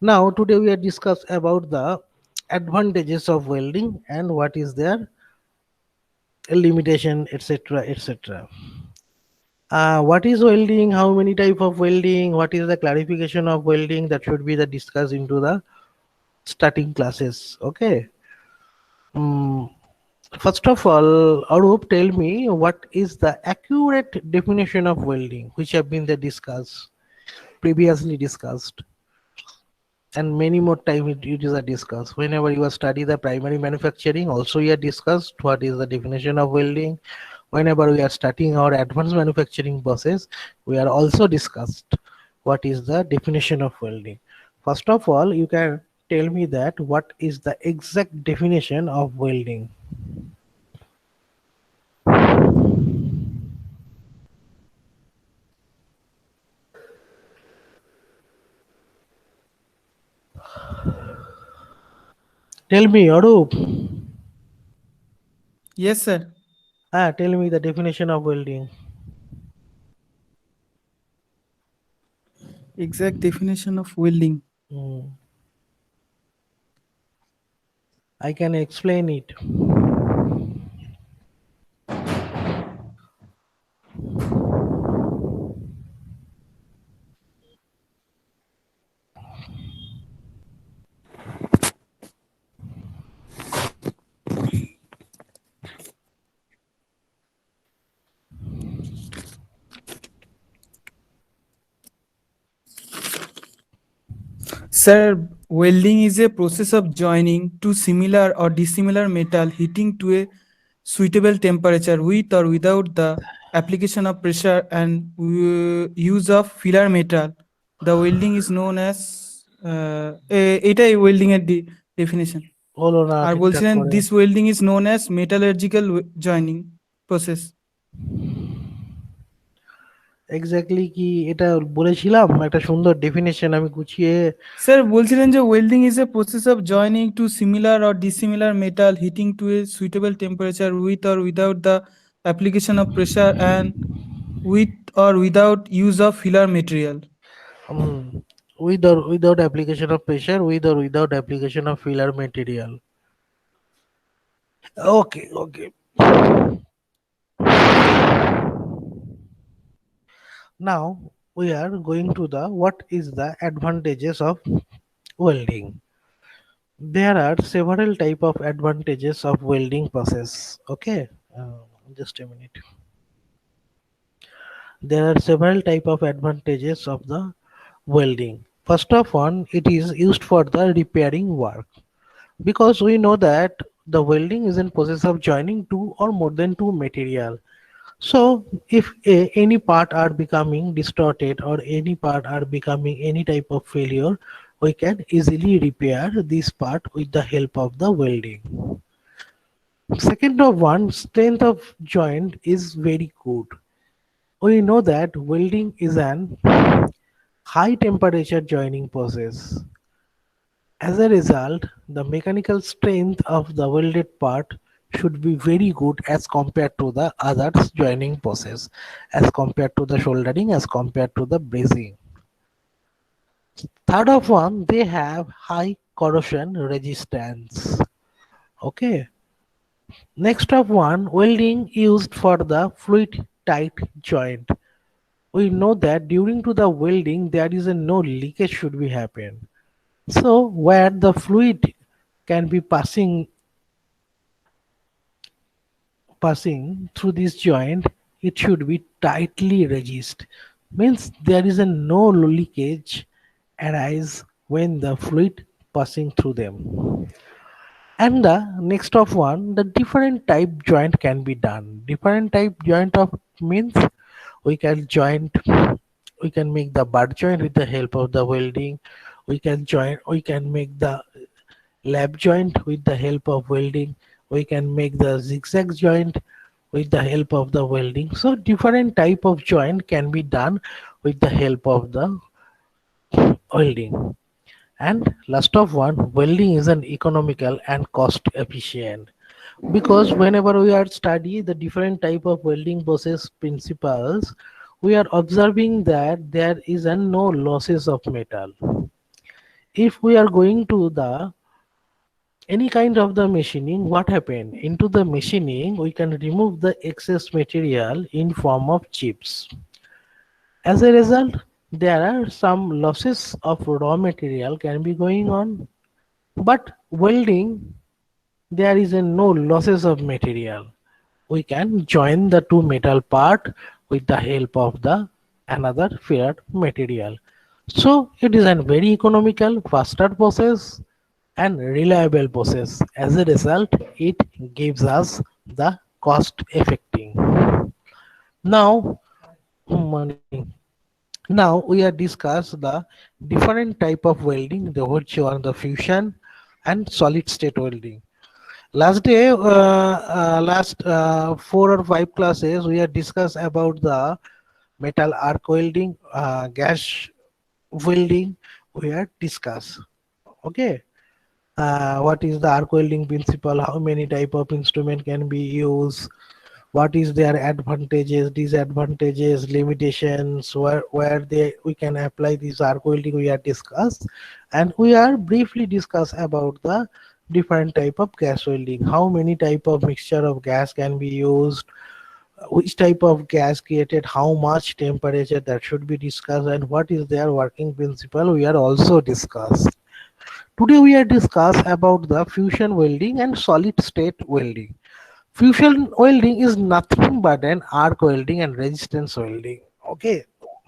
Now today we are discuss about the advantages of welding and what is their limitation, etc., etc. What is welding? How many type of welding? What is the clarification of welding? That should be the discuss into the starting classes. Okay. Mm, First of all, Arup, tell me what is the accurate definition of welding, which have been the discussed previously discussed, and many more time it is a discuss. Whenever you are study the primary manufacturing, also we are discussed what is the definition of welding. Whenever we are starting our advanced manufacturing process, we are also discussed what is the definition of welding. First of all, you can tell me that what is the exact definition of welding. Tell me, Arup. Yes, sir. Tell me the definition of welding. Exact definition of welding. Hmm, I can explain it. Sir, welding is a process of joining two similar or dissimilar metal heating to a suitable temperature with or without the application of pressure and use of filler metal. The welding is known as এটাই welding এর definition. হলো না আর ঠিকঠাক বলছিলেন করে। This welding is known as metallurgical joining process. Exactly কি এটা বলেছিলাম? একটা সুন্দর ডেফিনেশন আমি গুছিয়ে। স্যার বলছিলেন যে welding is a process of joining two similar or dissimilar metal heating to a suitable temperature with or without the application of pressure and with or without use of filler material. With or without application of pressure, with or without application of filler material. Okay, okay. Now we are going to the what is the advantages of welding. There are several type of advantages of welding process. Okay, just a minute. There are several type of advantages of the welding. First of all, it is used for the repairing work, because we know that the welding is in process of joining two or more than two material. So if any part are becoming distorted or any part are becoming any type of failure, we can easily repair this part with the help of the welding. Second of one, strength of joint is very good. We know that welding is an high temperature joining process. As a result, the mechanical strength of the welded part should be very good as compared to the others joining process, as compared to the soldering, as compared to the brazing. Third of one, they have high corrosion resistance. Okay. Next of one, welding used for the fluid tight joint. We know that during to the welding there is a no leakage should be happen. So where the fluid can be passing through this joint, it should be tightly resist. Means there is a no leakage arise when the fluid passing through them. And the next of one, the different type joint can be done. Different type joint of means we can joint, we can make the butt joint with the help of the welding. We can make the lap joint with the help of welding. We can make the zigzag joint with the help of the welding. So different type of joint can be done with the help of the welding. And last of one, welding is an economical and cost efficient, because whenever we are study the different type of welding process principles, we are observing that there is a no losses of metal. If we are going to the any kind of the machining, what happen into the machining, we can remove the excess material in form of chips. As a result, there are some losses of raw material can be going on, but welding there is a no losses of material. We can join the two metal part with the help of the another filler material. So it is a very economical, faster process and reliable process. As a result, it gives us the cost effective. Now, money. Now we are discuss the different type of welding, the which are the fusion and solid state welding. Last 4 or 5 classes, we have discussed about the metal arc welding, gas welding. We have discussed. Okay, what is the arc welding principle? How many type of instrument can be used? What is their advantages, disadvantages, limitations? Where they we can apply this arc welding? We have discussed, and we are briefly discuss about the different type of gas welding. How many type of mixture of gas can be used? Which type of gas created how much temperature, that should be discussed, and what is their working principle we are also discussed. Today we are discuss about the fusion welding and solid state welding. Fusion welding is nothing but an arc welding and resistance welding. Okay,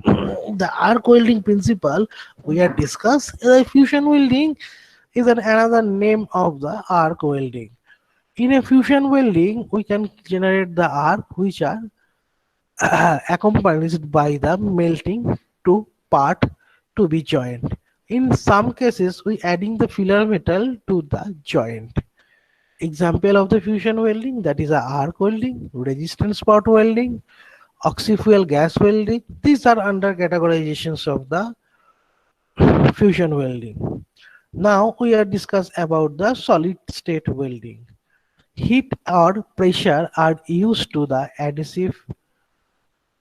the arc welding principle we are discuss. Fusion welding is another name of the arc welding. In a fusion welding, we can generate the arc which are accompanied by the melting to part to be joined. In some cases, we adding the filler metal to the joint. Example of the fusion welding, that is a arc welding, resistance spot welding, oxy-fuel gas welding. These are under categorizations of the fusion welding. Now we are discuss about the solid state welding. Heat or pressure are used to the adhesive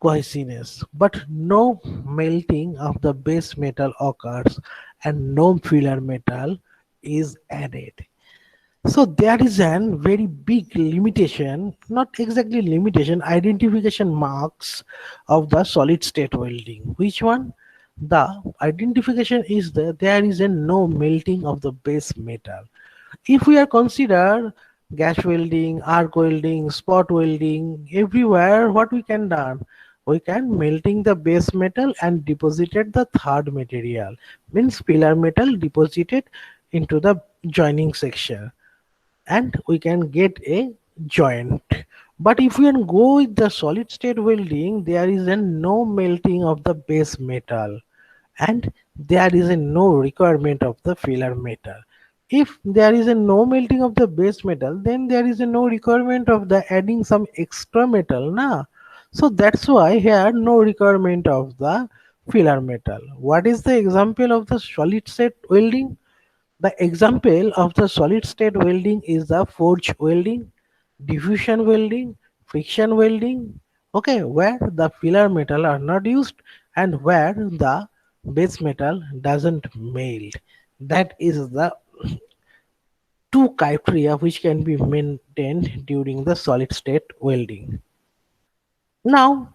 cohesiveness, but no melting of the base metal occurs and no filler metal is added. So there is an very big limitation, not exactly limitation, identification marks of the solid state welding. Which one? The identification is that there is a no melting of the base metal. If we are consider gas welding, arc welding, spot welding, everywhere, what we can done? We can melting the base metal and deposited the third material, means filler metal deposited into the joining section, and we can get a joint. But if we can go with the solid state welding, there is a no melting of the base metal and there is a no requirement of the filler metal. If there is a no melting of the base metal, then there is a no requirement of the adding some extra metal, na. So that's why here no requirement of the filler metal. What is the example of the solid state welding? The example of the solid state welding is the forge welding, diffusion welding, friction welding, okay, where the filler metal are not used and where the base metal doesn't melt. That is the two criteria which can be maintained during the solid state welding. Now,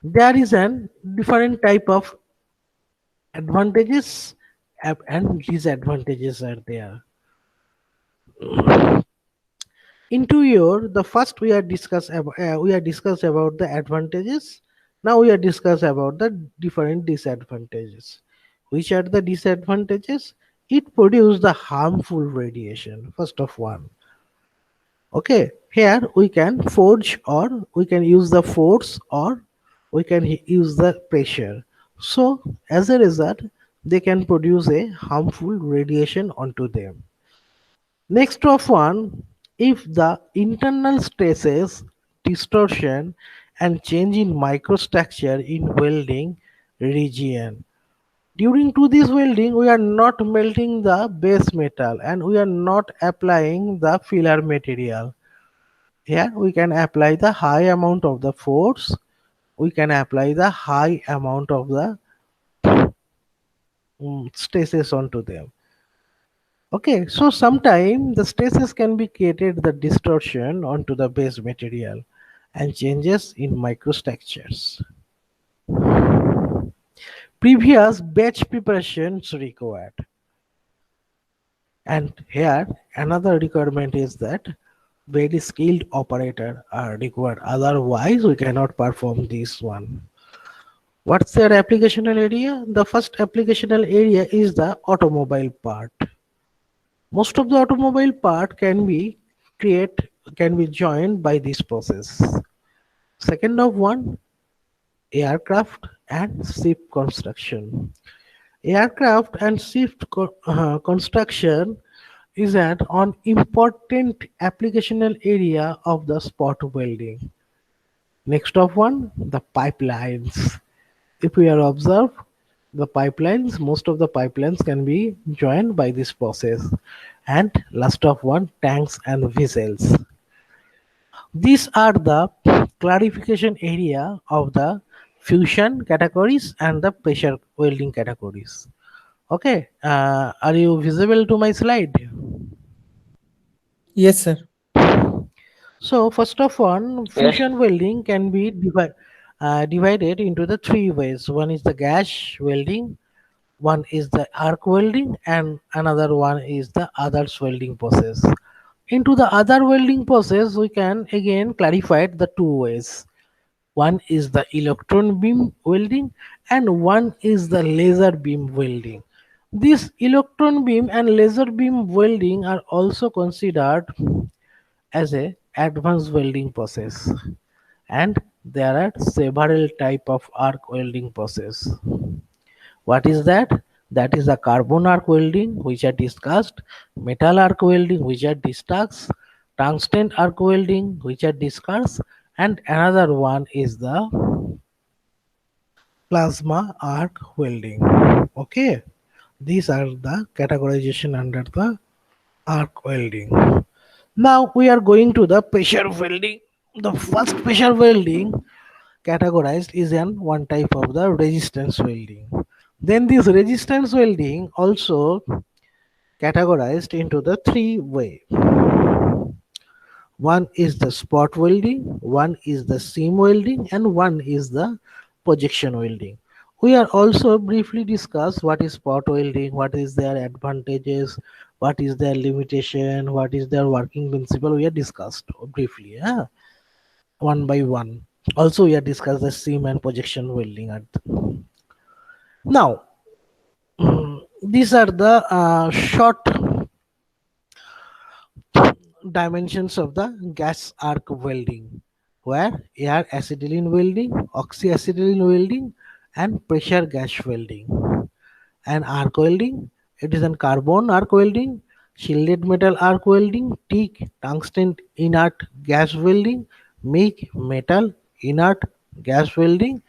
there is an different type of advantages and disadvantages are there. Into your the first we are discussed about the advantages. Now we are discuss about the different disadvantages. Which are the disadvantages? It produce the harmful radiation, first of one. Okay, here we can forge or we can use the force or we can use the pressure. So as a result, they can produce a harmful radiation onto them. Next of one, if the internal stresses, distortion and change in microstructure in welding region. During to this welding, we are not melting the base metal and we are not applying the filler material. Here we can apply the high amount of the force, we can apply the high amount of the stresses onto them. Okay, so sometimes the stresses can be created the distortion onto the base material and changes in microstructures. Previous batch preparations required. And here another requirement is that very skilled operator are required. Otherwise, we cannot perform this one. What's their applicational area? The first applicational area is the automobile part. Most of the automobile part create can be joined by this process. Second of one, aircraft and ship construction. Aircraft and construction is an important applicational area of the spot welding. Next of one, the pipelines. If we are observe the pipelines, most of the pipelines can be joined by this process. And last of one, tanks and vessels. These are the clarification area of the fusion categories and the pressure welding categories. Okay, are you visible to my slide? Yes, sir. So first of all, Yes. fusion welding can be divided into the three ways. One is the gas welding, one is the arc welding, and another one is the others welding process. Into the other welding process, we can again clarify the two ways. One is the electron beam welding and one is the laser beam welding. This electron beam and laser beam welding are also considered as a advanced welding process, and there are several type of arc welding process. What is that? That is the carbon arc welding which I discussed, metal arc welding which I discussed, tungsten arc welding which I discussed, and another one is the plasma arc welding. Okay, these are the categorization under the arc welding. Now we are going to the pressure welding. The first pressure welding categorized is an one type of the resistance welding. Then this resistance welding also categorized into the three way. One is the spot welding, one is the seam welding, and one is the projection welding. We are also briefly discuss what is spot welding, what is their advantages, what is their limitation, what is their working principle. We are discussed briefly, yeah, one by one. Also, we are discuss the seam and projection welding. Now, these are the short dimensions of the gas arc welding, where air acetylene welding, oxyacetylene welding, and pressure gas welding. And arc welding, it is an carbon arc welding, shielded metal arc welding, TIG, tungsten inert gas welding, MIG, metal inert gas welding,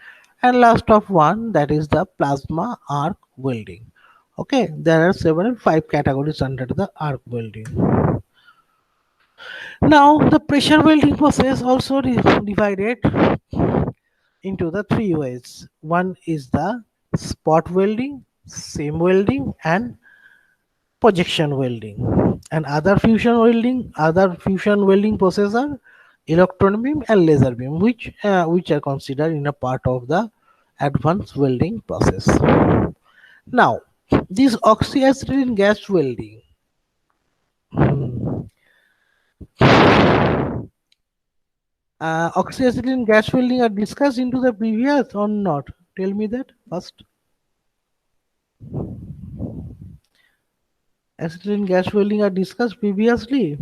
and last of one, that is the plasma arc welding. Okay, there are several five categories under the arc welding. Now, the pressure welding process also divided into the three ways. One is the spot welding, seam welding, and projection welding. And other fusion welding process are electron beam and laser beam, which are considered in a part of the advanced welding process. Now, this oxyacetylene gas welding. Oxyacetylene gas welding are discussed into the previous or not? Tell me that first. Acetylene gas welding are discussed previously.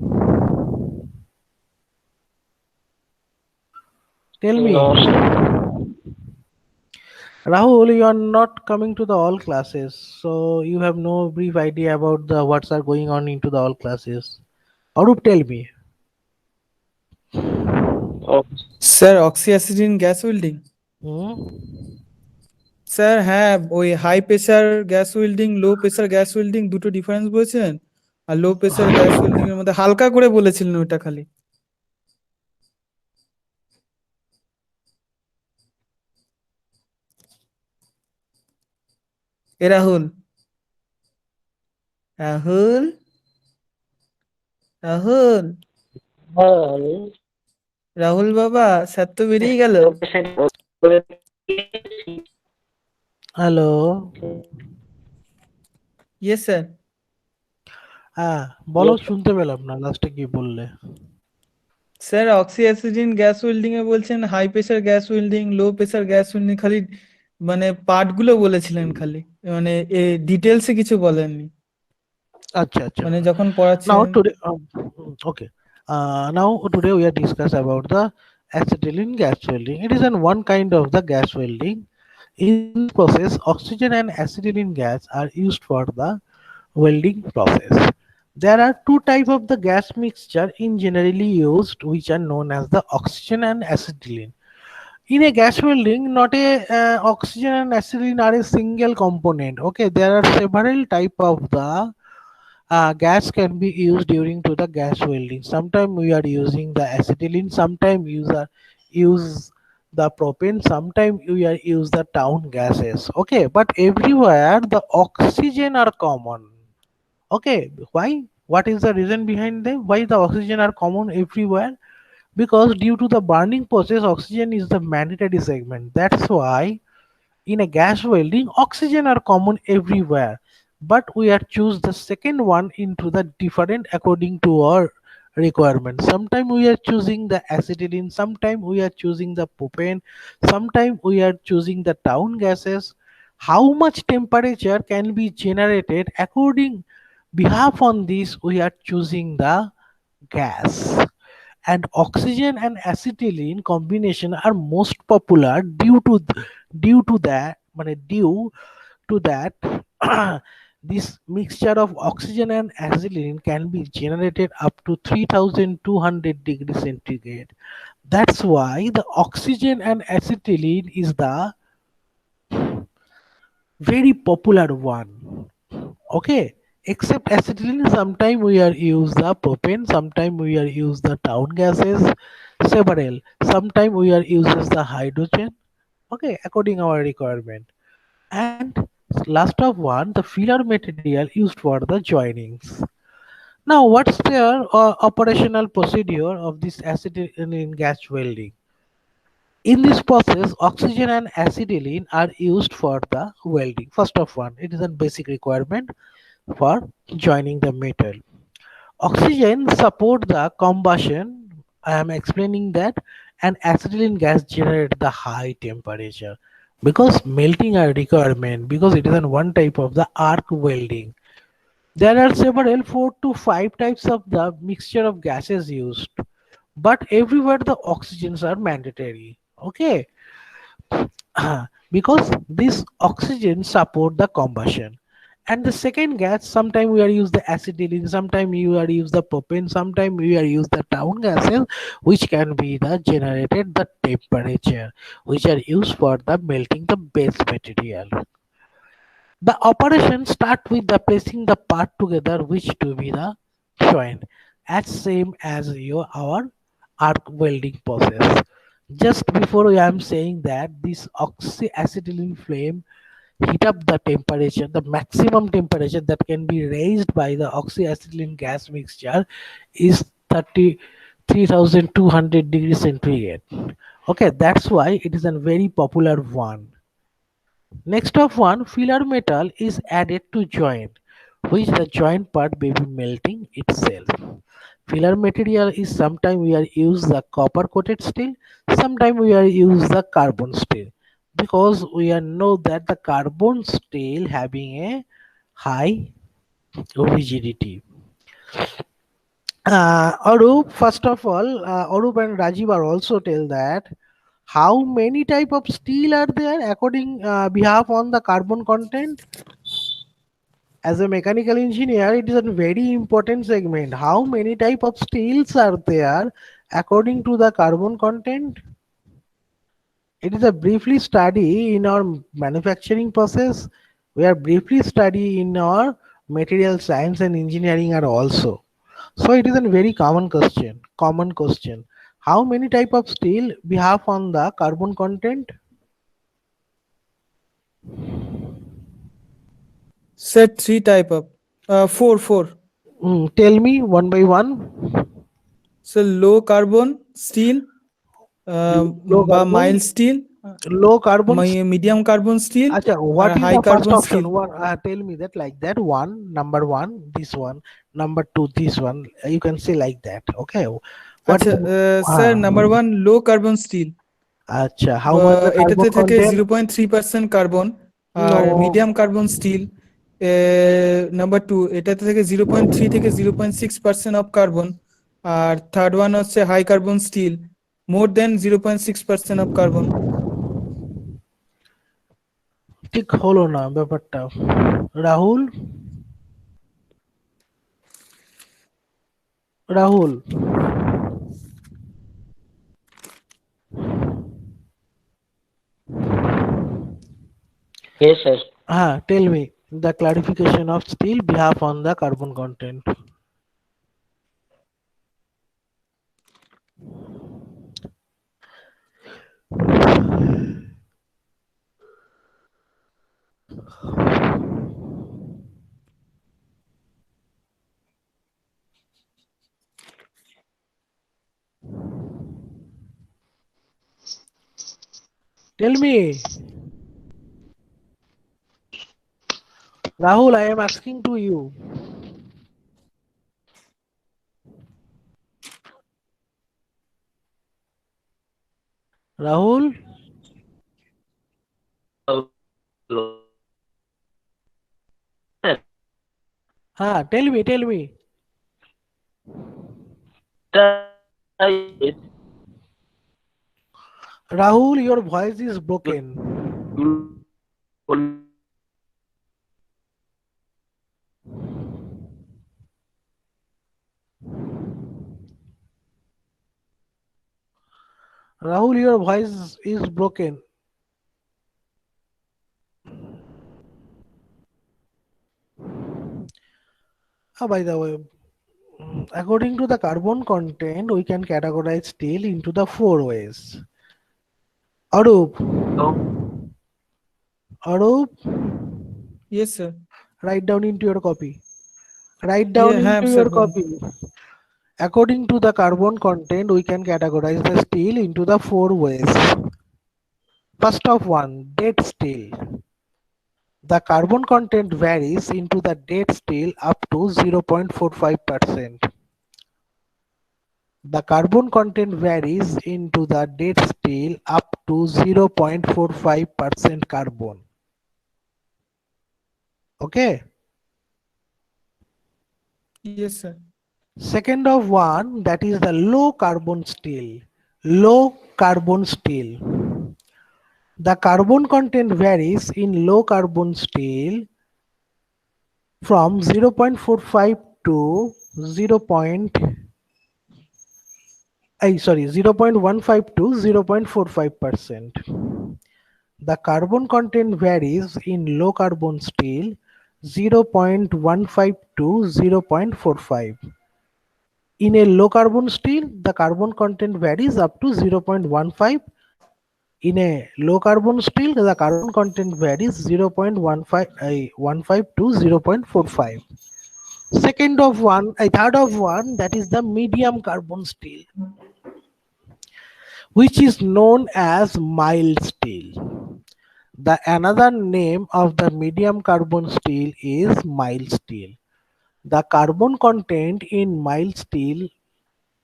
Tell me. No, sir. Rahul, you are not coming to the all classes, so you have no brief idea about the what's are going on into the all classes. Arup, tell me. Oh, sir oxyacetylene gas welding Hmm? Sir হ্যাঁ ওই high pressure gas welding low pressure gas welding দুটো difference বলেছেন আর low pressure gas welding এর মধ্যে হালকা করে বলেছিলেন ওটা খালি এ রাহুল রাহুল রাহুল, বল। রাহুল বাবা, স্যার তো বেরিয়ে গেল। তোকে সেটা বলে দিয়েছি। হ্যালো। Yes sir. হ্যাঁ, বলো, শুনতে পেলাম না লাস্টে কি বললে। Sir oxy acetylene gas welding এ বলছেন high pressure gas welding, low pressure gas welding, খালি মানে পার্ট গুলো বলেছিলেন খালি, মানে ডিটেলসে কিছু বলেননি, আচ্ছা আচ্ছা। মানে যখন Now পড়াচ্ছিলেন। today, okay. Now today we are discuss about the acetylene gas welding. It is an one kind of the gas welding. In this process, oxygen and acetylene gas are used for the welding process. There are two type of the gas mixture in generally used, which are known as the oxygen and acetylene. In a gas welding, not a oxygen and acetylene are a single component. Okay, there are several type of the gas can be used during to the gas welding. Sometimes we are using the acetylene, sometimes use the propane, sometimes we are use the town gases. Okay, but everywhere the oxygen are common. Okay, why? What is the reason behind them? Why the oxygen are common everywhere? Because due to the burning process, oxygen is the mandatory segment. That's why in a gas welding, oxygen are common everywhere, but we are choose the second one into the different according to our requirement. Sometimes we are choosing the acetylene, sometimes we are choosing the propane, sometimes we are choosing the town gases. How much temperature can be generated according behalf on this we are choosing the gas. And oxygen and acetylene combination are most popular due to that due to that this mixture of oxygen and acetylene can be generated up to 3200 degrees centigrade. That's why the oxygen and acetylene is the very popular one. Okay, except acetylene, sometime we are use the propane, sometime we are use the town gases, several. Sometime we are uses the hydrogen. Okay, according our requirement. And last of one, the filler material used for the joinings. Now, what's the operational procedure of this acetylene gas welding? In this process, oxygen and acetylene are used for the welding. First of one, it is a basic requirement for joining the metal. Oxygen support the combustion. I am explaining that, and acetylene gas generate the high temperature because melting a requirement, because it is an one type of the arc welding. There are several 4 to 5 types of the mixture of gases used, but everywhere the oxygens are mandatory. Okay, because this oxygen support the combustion. And the second gas, sometimes we are use the acetylene, sometimes you are use the propane, sometimes we are use the town gases, which can be the generated the temperature, which are used for the melting the base material. The operation start with the placing the part together, which to be the joint, as same as your our arc welding process. Just before I am saying that this oxyacetylene flame heat up the temperature, the maximum temperature that can be raised by the oxyacetylene gas mixture is 33,200 degrees centigrade. Okay, that's why it is a very popular one. Next of one, filler metal is added to joint, which the joint part may be melting itself. Filler material is sometimes we are use the copper coated steel, sometimes we are use the carbon steel, because we are know that the carbon steel having a high rigidity. Arup, first of all, Arup and Rajiv are also tell that how many type of steel are there according behalf on the carbon content. As a mechanical engineer, it is a very important segment. How many type of steels are there according to the carbon content? It is a briefly study in our manufacturing process. We are briefly study in our material science and engineering are also. So it is a very common question. Common question. How many type of steel we have on the carbon content? Set three type of four. Tell me one by one. So low carbon steel Low বা carbon, mild steel, low carbon. medium carbon steel Acha, আর what is high the first carbon option? steel. One, tell me that like that. One, number one, this one. Number two, this one. You can say like that. Okay. What আচ্ছা is? Sir, Uh, number one low carbon steel, acha, how much the এটাতে carbon থাকে content? 0.3% carbon. আর No. Medium carbon steel number two, এটাতে থেকে 0.3 থেকে 0.6% of carbon. আর third one হচ্ছে high carbon steel, more than 0.6% of carbon. ঠিক হলো না ব্যাপারটা। Rahul, Rahul, Yes, sir. tell me the clarification of steel behalf on the carbon content. Tell me, Rahul, I am asking to you. Rahul, Hello. tell me, tell me. It Rahul, your voice is broken. Rahul, your voice is broken. By the way, according to the carbon content, we can categorize steel into the four ways. Arup, Arup, yes sir. write down into your copy. Write down হ্যাঁ into sir, your বলুন। copy. According to the carbon content, we can categorize the steel into the four ways. First of one, dead steel. The carbon content varies into the dead steel up to 0.45%. The carbon content varies into the dead steel up to 0.45% carbon. Okay. Yes sir. Second of one, that is the low carbon steel. Low carbon steel. The carbon content varies in low carbon steel from 0.45 to 0.15 to 0.45%. The carbon content varies in low carbon steel 0.15 to 0.45. In a low carbon steel, the carbon content varies up to 0.15. In a low carbon steel, the carbon content varies 0.15 to 0.45. Third of one, that is the medium carbon steel, which is known as mild steel. The another name of the medium carbon steel is mild steel. The carbon content in mild steel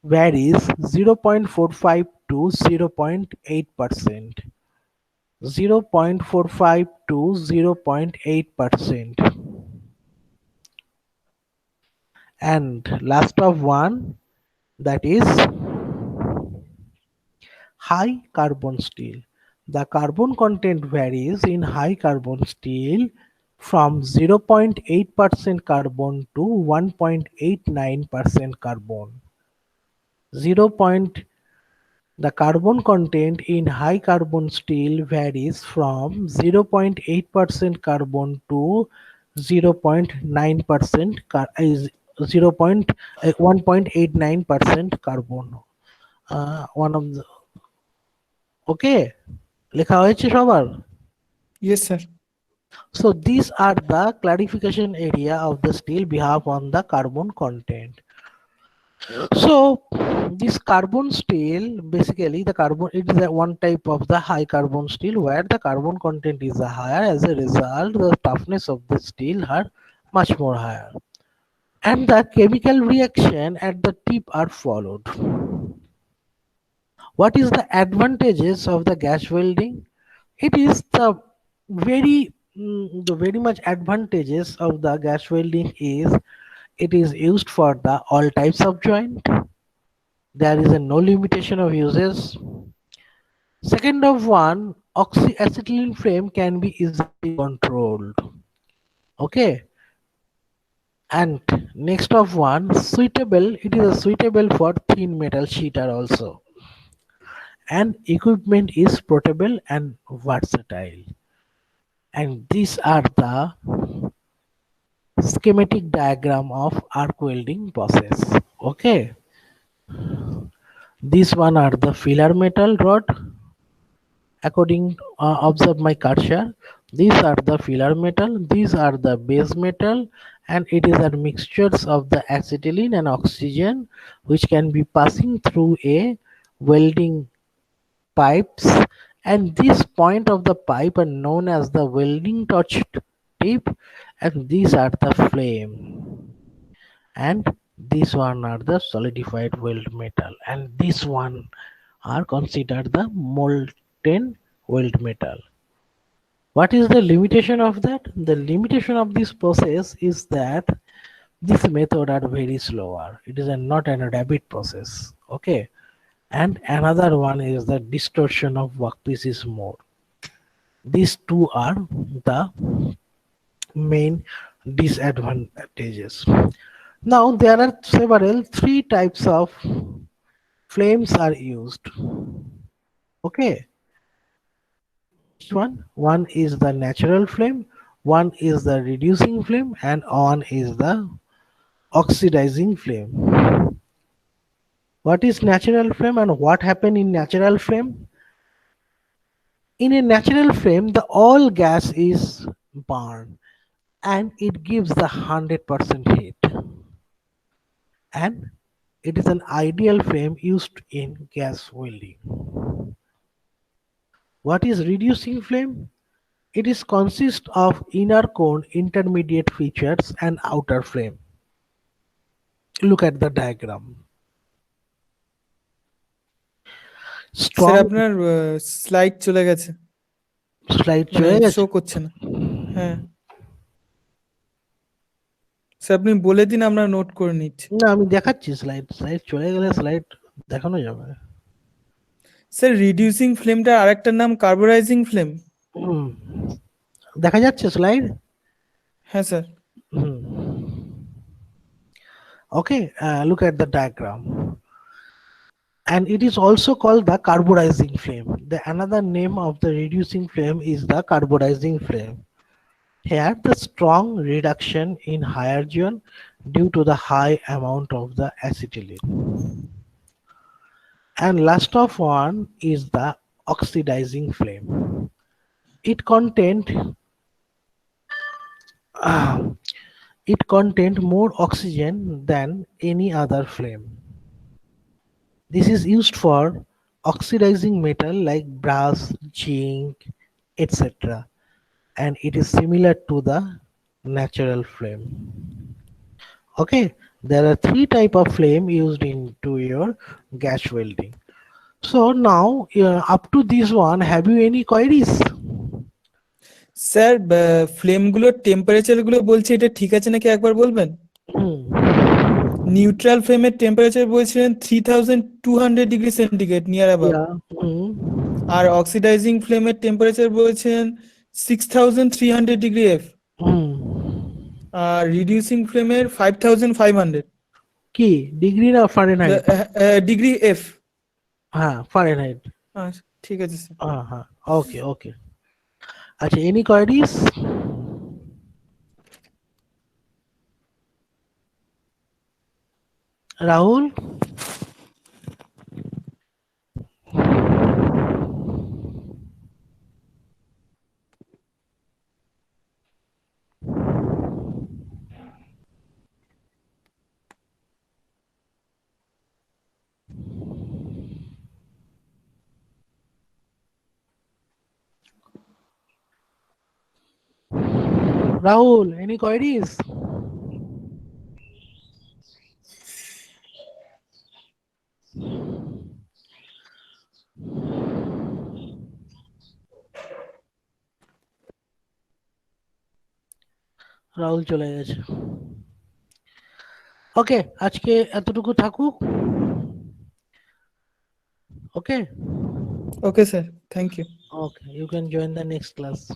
varies 0.45 to 0.8%. 0.45 to 0.8%. And last of one, that is high carbon steel. The carbon content varies in high carbon steel from 0.8% carbon to 1.89% carbon. 0. The carbon content in high carbon steel varies from 0.8% carbon to 0.9% 1.89% carbon. One of the okay, লেখা হয়েছে সবার? Yes sir. So these are the clarification area of the steel behave on the carbon content. So this carbon steel, basically the carbon, it is a one type of the high carbon steel where the carbon content is higher. As a result, the toughness of the steel are much more higher. And the chemical reaction at the tip are followed. What is the advantages of the gas welding? It is the very much advantages of the gas welding is it is used for the all types of joint. There is a no limitation of uses. Second of one, oxyacetylene flame can be easily controlled. Okay. And next of one, suitable. It is a suitable for thin metal sheeter also. And equipment is portable and versatile. And these are the schematic diagram of arc welding process. Okay. These one are the filler metal rod. According observe my cursor, these are the filler metal, these are the base metal, and it is a mixtures of the acetylene and oxygen which can be passing through a welding pipes, and this point of the pipe are known as the welding touched tip, and these are the flame, and this one are the solidified weld metal, and this one are considered the molten weld metal. What is the limitation of that? The limitation of this process is that this method are very slower. It is not a rapid process. Okay. And another one is the distortion of workpiece is more. These two are the main disadvantages. Now there are several three types of flames are used. Okay. One is the natural flame, one is the reducing flame, and one is the oxidizing flame. What is natural flame and what happen in natural flame? In a natural flame, the all gas is burned and it gives the 100% heat, and it is an ideal flame used in gas welding. What is reducing flame? It is consist of inner cone, intermediate features, and outer flame. Look at the diagram. Sir Strong আপনার slide চলে গেছে, slide মানে চলে গেছে? Show করছে না। হ্যাঁ sir আপনি বলে দিন, আমরা নোট করে নিচ্ছি। না আমি দেখাচ্ছি স্লাইড চলে গেলে স্লাইড দেখানো যাবে। স্যার রিডিউসিং ফ্লেমটার আরেকটার নাম কার্বোরাইজিং ফ্লেম। হুম, দেখা যাচ্ছে স্লাইড? হ্যাঁ sir. Hmm. Okay, look at the diagram. And it is also called the carburizing flame. The another name of the reducing flame is the carburizing flame. Here the strong reduction in hydrogen due to the high amount of the acetylene. And last of one is the oxidizing flame. It contained it contained more oxygen than any other flame. This is used for oxidizing metal like brass, zinc, etc. And it is similar to the natural flame. Okay, there are three type of flame used into your gas welding. So now up to this one, have you any queries? Sir ফ্লেমগুলোর temperature গুলো বলছে, এটা ঠিক আছে নাকি একবার বলবেন? Neutral ফ্লেমের temperature বলছিলেন 3200 degree centigrade near about, Yeah. আর অক্সিডাইজিং ফ্লেমের টেম্পারেচার বলছেন 6300 ডিগ্রি এফ, আর রিডিউসিং ফ্লেমের 5500 কি ডিগ্রি না ফারেনহাইট? Degree F. হ্যাঁ ফারেনহাইট। ঠিক আছে স্যার। হ্যাঁ হ্যাঁ, ওকে ওকে। আচ্ছা, any queries? Rahul? Rahul, any queries? Rahul চলে গেছে। ওকে, আজকে এতটুকু থাকুক। ওকে, Okay, sir. Thank you. Okay, you can join the next class.